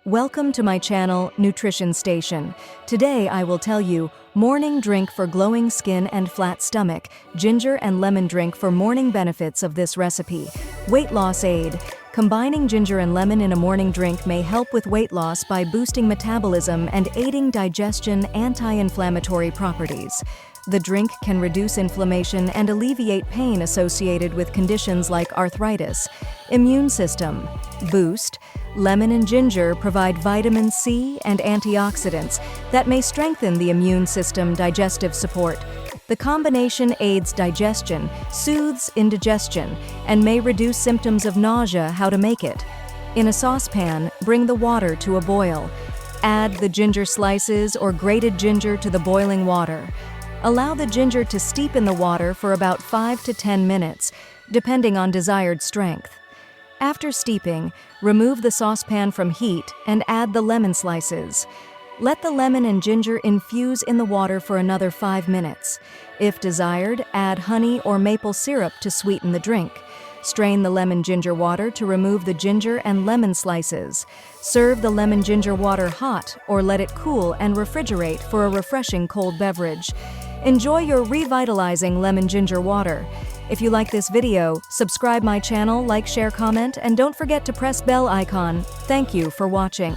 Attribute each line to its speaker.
Speaker 1: Welcome to my channel, Nutrition Station. Today I will tell you, morning drink for glowing skin and flat stomach, ginger and lemon drink for morning benefits of this recipe. Weight loss aid. Combining ginger and lemon in a morning drink may help with weight loss by boosting metabolism and aiding digestion anti-inflammatory properties. The drink can reduce inflammation and alleviate pain associated with conditions like arthritis. Immune system. Boost. Lemon and ginger provide vitamin C and antioxidants that may strengthen the immune system digestive support. The combination aids digestion, soothes indigestion, and may reduce symptoms of nausea. How to make it. In a saucepan, bring the water to a boil. Add the ginger slices or grated ginger to the boiling water. Allow the ginger to steep in the water for about 5 to 10 minutes, depending on desired strength. After steeping, remove the saucepan from heat and add the lemon slices. Let the lemon and ginger infuse in the water for another 5 minutes. If desired, add honey or maple syrup to sweeten the drink. Strain the lemon-ginger water to remove the ginger and lemon slices. Serve the lemon-ginger water hot or let it cool and refrigerate for a refreshing cold beverage. Enjoy your revitalizing lemon-ginger water. If you like this video, subscribe my channel, like, share, comment, and don't forget to press bell icon. Thank you for watching.